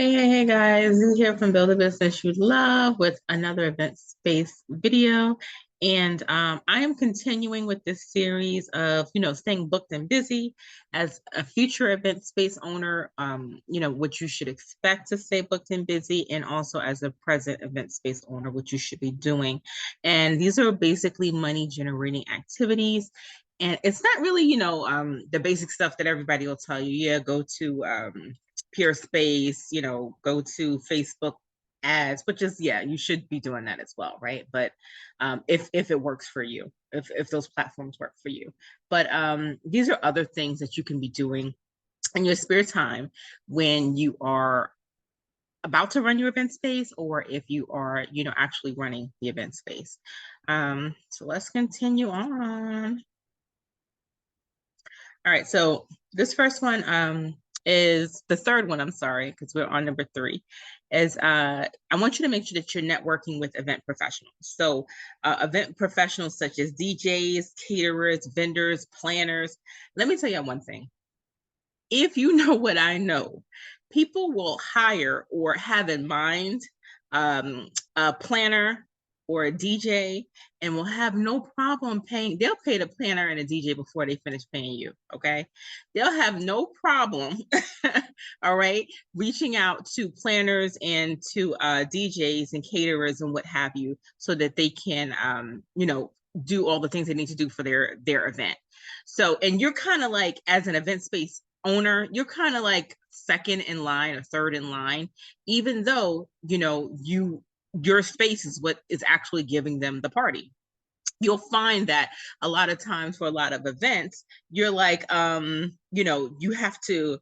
Hey guys, Zee here from Build a Business You Love with another event space video. And I am continuing with this series of, staying booked and busy as a future event space owner, what you should expect to stay booked and busy, and also as a present event space owner, what you should be doing. And these are basically money generating activities. And it's not really, the basic stuff that everybody will tell you. Yeah, go to Peer Space, go to Facebook ads, which is, yeah, you should be doing that as well, right? But if it works for you, if those platforms work for you. But these are other things that you can be doing in your spare time when you are about to run your event space, or if you are, actually running the event space. So let's continue on. All right, so this first one is the third one, I'm sorry, because we're on number 3, is I want you to make sure that you're networking with event professionals. So event professionals such as DJs, caterers, vendors, planners. Let me tell you one thing. If you know what I know, people will hire or have in mind a planner or a DJ and will have no problem paying. They'll pay the planner and a DJ before they finish paying you. Okay. They'll have no problem. All right. Reaching out to planners and to DJs and caterers and what have you, so that they can, do all the things they need to do for their event. So, and you're kind of like, as an event space owner, you're kind of like second in line or third in line, even though, your space is what is actually giving them the party. You'll find that a lot of times for a lot of events, you're like, you have to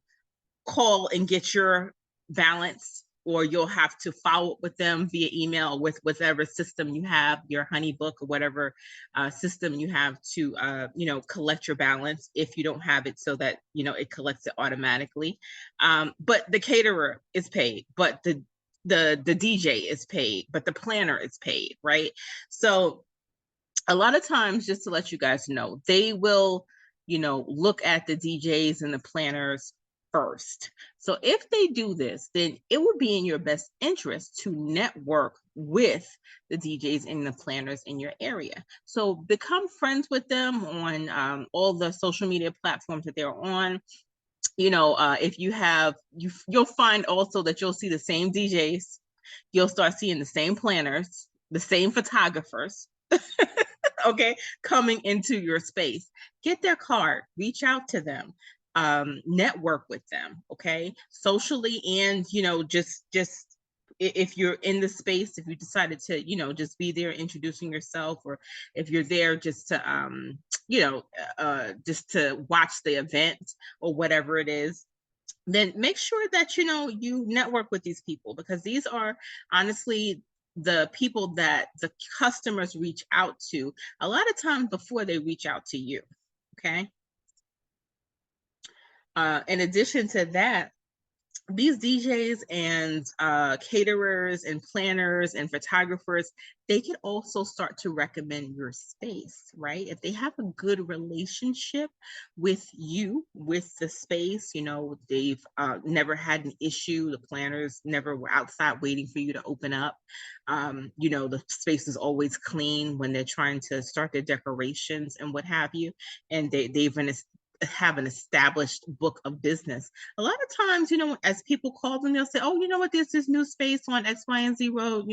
call and get your balance, or you'll have to follow up with them via email with whatever system you have, your honeybook or whatever system you have to, collect your balance if you don't have it, so that, it collects it automatically. But the caterer is paid, but the DJ is paid, but the planner is paid, right? So a lot of times, just to let you guys know, they will, look at the DJs and the planners first. So if they do this, then it would be in your best interest to network with the DJs and the planners in your area. So become friends with them on all the social media platforms that they're on. If you have, you'll find also that you'll see the same DJs, you'll start seeing the same planners, the same photographers, okay, coming into your space. Get their card, reach out to them, network with them, okay, socially, and just if you're in the space, if you decided to, just be there introducing yourself, or if you're there just to just to watch the event or whatever it is, then make sure that you network with these people, because these are honestly the people that the customers reach out to a lot of times before they reach out to you. Okay. In addition to that, these DJs and caterers and planners and photographers, they can also start to recommend your space, right? If they have a good relationship with you, with the space, they've never had an issue. The planners never were outside waiting for you to open up. The space is always clean when they're trying to start their decorations and what have you. And they've have an established book of business. A lot of times, as people call them, they'll say, oh, you know what, there's this new space on X, Y, and Z road,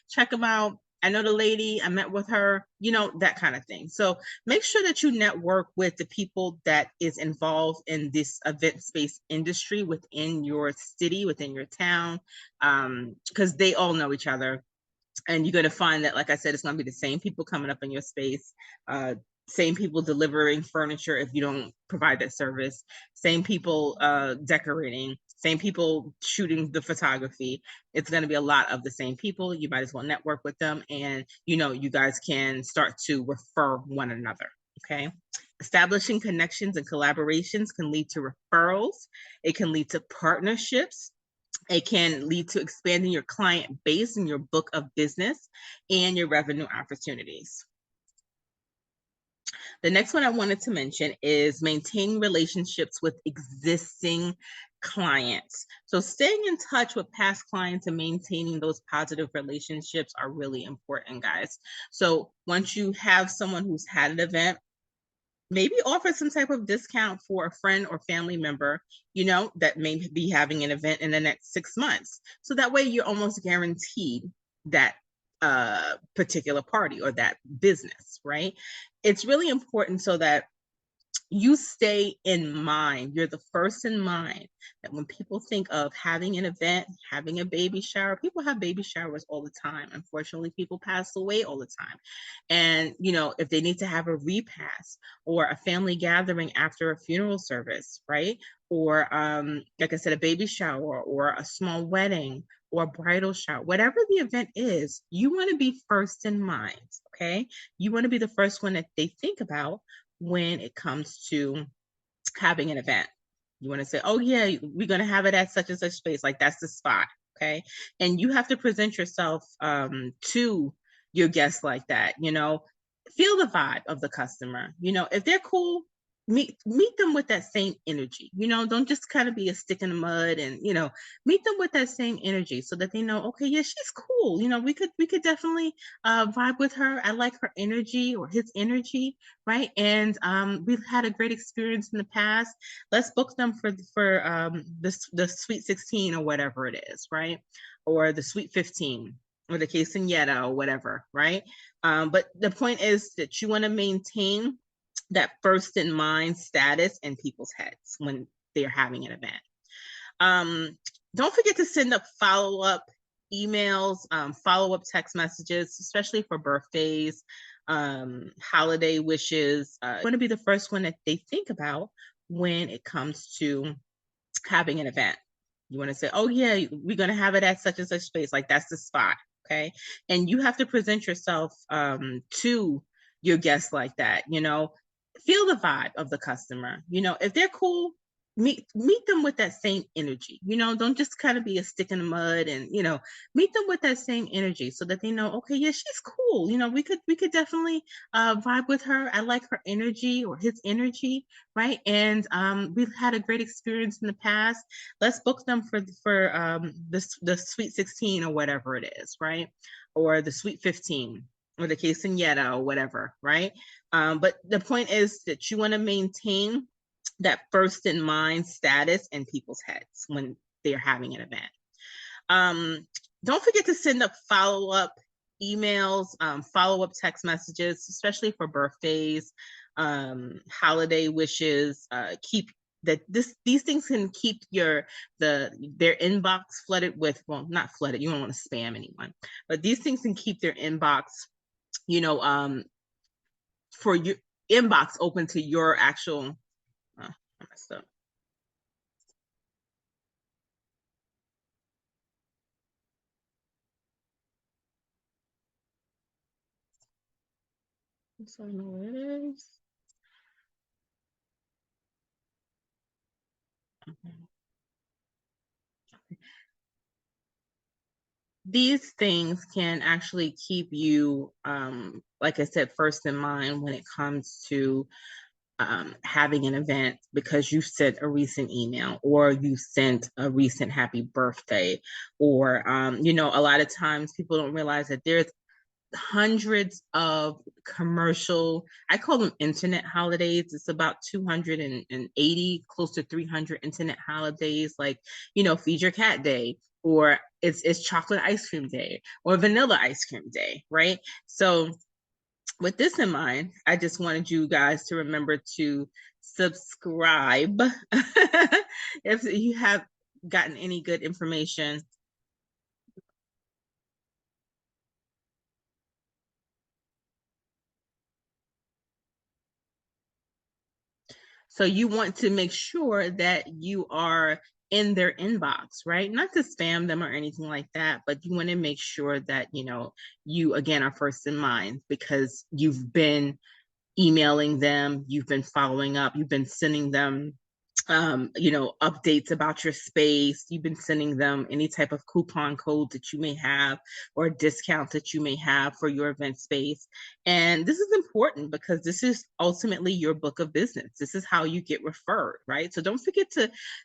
check them out. I know the lady, I met with her, that kind of thing. So make sure that you network with the people that is involved in this event space industry within your city, within your town, because they all know each other. And you're going to find that, like I said, it's going to be the same people coming up in your space, same people delivering furniture if you don't provide that service, same people decorating, same people shooting the photography. It's going to be a lot of the same people. You might as well network with them, and you guys can start to refer one another. Okay. Establishing connections and collaborations can lead to referrals. It can lead to partnerships. It can lead to expanding your client base and your book of business and your revenue opportunities. The next one I wanted to mention is maintaining relationships with existing clients. So staying in touch with past clients and maintaining those positive relationships are really important, guys. So once you have someone who's had an event, maybe offer some type of discount for a friend or family member, that may be having an event in the next 6 months. So that way you're almost guaranteed that particular party or that business, right? It's really important so that you stay in mind. You're the first in mind, that when people think of having an event, having a baby shower, people have baby showers all the time. Unfortunately, people pass away all the time. And, if they need to have a repast or a family gathering after a funeral service, right? Or, like I said, a baby shower or a small wedding or a bridal shower, whatever the event is, you want to be first in mind, okay? You want to be the first one that they think about when it comes to having an event. You want to say, oh yeah, we're going to have it at such and such space. Like, that's the spot. Okay. And you have to present yourself to your guests like that. Feel the vibe of the customer. If they're cool, meet them with that same energy. Don't just kind of be a stick in the mud, and meet them with that same energy so that they know, okay, yeah, she's cool. We could definitely vibe with her. I like her energy or his energy, right? And we've had a great experience in the past. Let's book them for the Sweet 16 or whatever it is, right? Or the Sweet 15 or the quinceañera or whatever, right? But the point is that you want to maintain that first in mind status in people's heads when they're having an event. Don't forget to send up follow-up emails, follow-up text messages, especially for birthdays, holiday wishes. You want to be the first one that they think about when it comes to having an event. You want to say, oh yeah, we're going to have it at such and such space. Like, that's the spot. Okay. And you have to present yourself to your guests like that. Feel the vibe of the customer. If they're cool, meet them with that same energy. Don't just kind of be a stick in the mud, and meet them with that same energy so that they know, okay, yeah, she's cool. We could definitely vibe with her. I like her energy or his energy, right? And we've had a great experience in the past. Let's book them for the Sweet 16 or whatever it is, right? Or the Sweet 15 or the quinceañera or whatever, right? But the point is that you want to maintain that first in mind status in people's heads when they're having an event. Don't forget to send up follow-up emails, follow-up text messages, especially for birthdays, holiday wishes. These things can keep their inbox flooded with, well, not flooded, you don't want to spam anyone, but these things can keep their inbox, for your inbox open to your actual, I messed up. So I know what it is. Okay. These things can actually keep you, like I said, first in mind when it comes to having an event, because you sent a recent email or you sent a recent happy birthday, or a lot of times people don't realize that there's hundreds of commercial, I call them internet holidays. It's about 280, close to 300 internet holidays, like, Feed Your Cat Day, or it's chocolate ice cream day, or vanilla ice cream day, right? So with this in mind, I just wanted you guys to remember to subscribe if you have gotten any good information. So you want to make sure that you are in their inbox, right? Not to spam them or anything like that, but you want to make sure that, you again are first in mind, because you've been emailing them, you've been following up, you've been sending them updates about your space. You've been sending them any type of coupon code that you may have or discount that you may have for your event space. And this is important because this is ultimately your book of business. This is how you get referred, right? So don't forget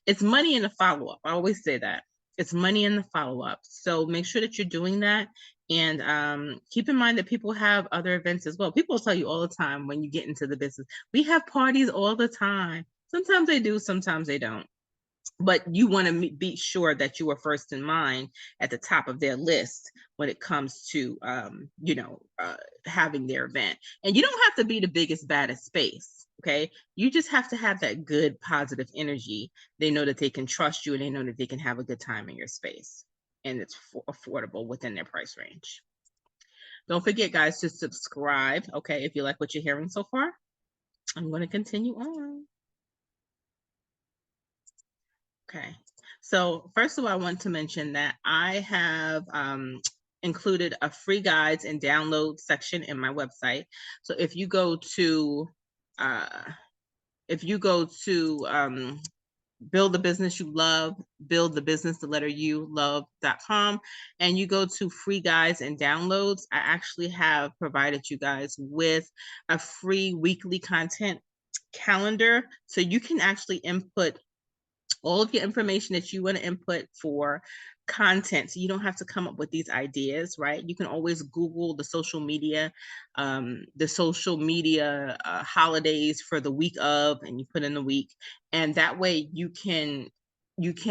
it's money in the follow-up. I always say that. It's money in the follow-up. So make sure that you're doing that. And keep in mind that people have other events as well. People tell you all the time when you get into the business, we have parties all the time. Sometimes they do, sometimes they don't. But you want to be sure that you are first in mind at the top of their list when it comes to, having their event. And you don't have to be the biggest, baddest space. Okay. You just have to have that good, positive energy. They know that they can trust you and they know that they can have a good time in your space. And it's affordable within their price range. Don't forget, guys, to subscribe. Okay. If you like what you're hearing so far, I'm going to continue on. Okay, so first of all, I want to mention that I have included a free guides and download section in my website. So if you go to Build the Business You Love, Build the Business, the letter U, love.com, and you go to free guides and downloads, I actually have provided you guys with a free weekly content calendar. So you can actually input all of your information that you want to input for content. So you don't have to come up with these ideas, right? You can always Google the social media holidays for the week of, and you put in the week. And that way you can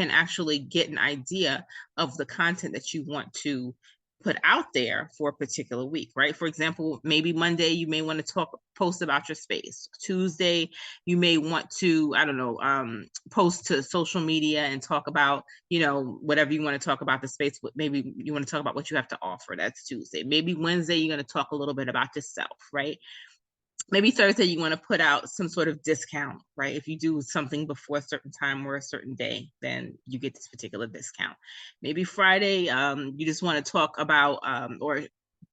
actually get an idea of the content that you want to put out there for a particular week, right? For example, maybe Monday you may want to post about your space. Tuesday you may want to, I don't know, post to social media and talk about, whatever you want to talk about the space. Maybe you want to talk about what you have to offer. That's Tuesday. Maybe Wednesday you're going to talk a little bit about yourself, right? Maybe Thursday you want to put out some sort of discount, right? If you do something before a certain time or a certain day, then you get this particular discount. Maybe Friday, you just want to talk about or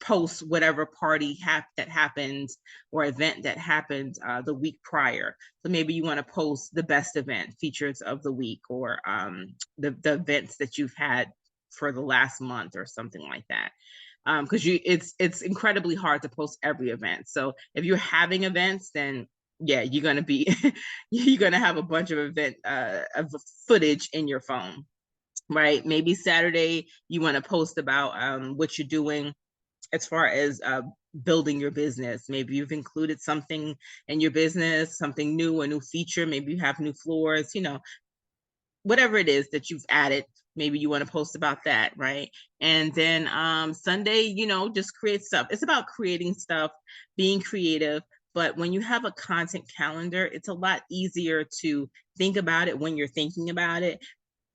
post whatever party that happened or event that happened the week prior. So maybe you want to post the best event, features of the week, or the events that you've had for the last month or something like that. Because it's incredibly hard to post every event. So if you're having events, then yeah, you're gonna have a bunch of event of footage in your phone, right? Maybe Saturday you want to post about what you're doing as far as building your business. Maybe you've included something in your business, something new, a new feature. Maybe you have new floors, whatever it is that you've added. Maybe you want to post about that, right? And then Sunday, just create stuff. It's about creating stuff, being creative. But when you have a content calendar, it's a lot easier to think about it when you're thinking about it,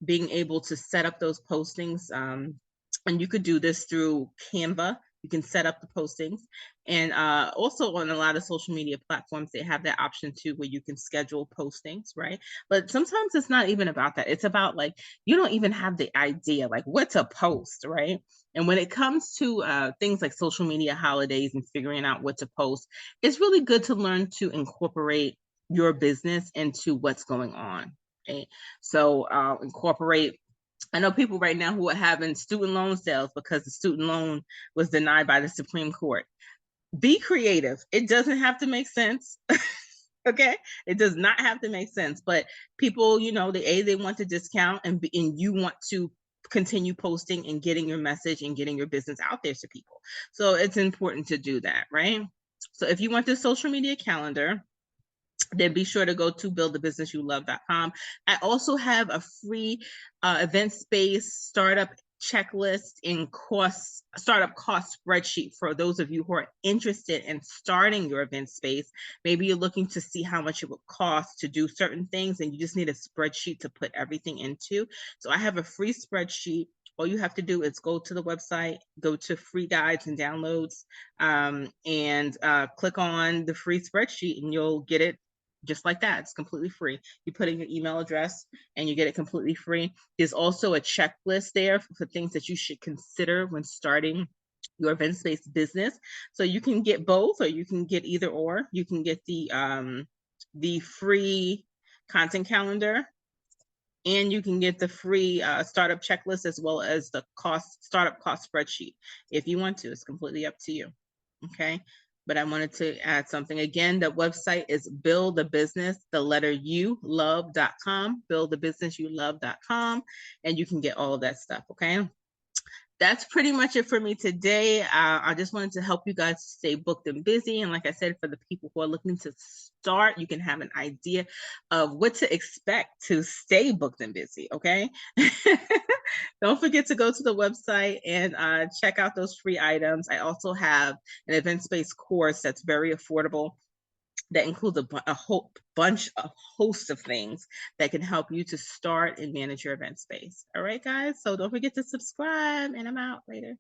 being able to set up those postings. And you could do this through Canva. You can set up the postings. And also on a lot of social media platforms, they have that option too, where you can schedule postings, right? But sometimes it's not even about that. It's about like, you don't even have the idea, like what to post, right? And when it comes to things like social media holidays and figuring out what to post, it's really good to learn to incorporate your business into what's going on. Okay? So incorporate. I know people right now who are having student loan sales because the student loan was denied by the Supreme Court. Be creative. It doesn't have to make sense. Okay, it does not have to make sense, but people, they want to discount, and you want to continue posting and getting your message and getting your business out there to people. So it's important to do that, right? So if you want the social media calendar, then be sure to go to buildthebusinessyouLove.com. I also have a free event space startup checklist and startup cost spreadsheet for those of you who are interested in starting your event space. Maybe you're looking to see how much it would cost to do certain things and you just need a spreadsheet to put everything into. So I have a free spreadsheet. All you have to do is go to the website, go to free guides and downloads, and click on the free spreadsheet and you'll get it just like that. It's completely free. You put in your email address and you get it completely free. There's also a checklist there for things that you should consider when starting your event space business. So you can get both, or you can get either or. You can get the free content calendar, and you can get the free startup checklist as well as the startup cost spreadsheet if you want to. It's completely up to you. Okay. But I wanted to add something again. The website is buildthebusinesslove.com, buildthebusinessyouLove.com, and you can get all of that stuff. Okay. That's pretty much it for me today. I just wanted to help you guys stay booked and busy. And like I said, for the people who are looking to start, you can have an idea of what to expect to stay booked and busy, okay? Don't forget to go to the website and check out those free items. I also have an event-based course that's very affordable that includes a whole host of things that can help you to start and manage your event space. All right, guys. So don't forget to subscribe, and I'm out later.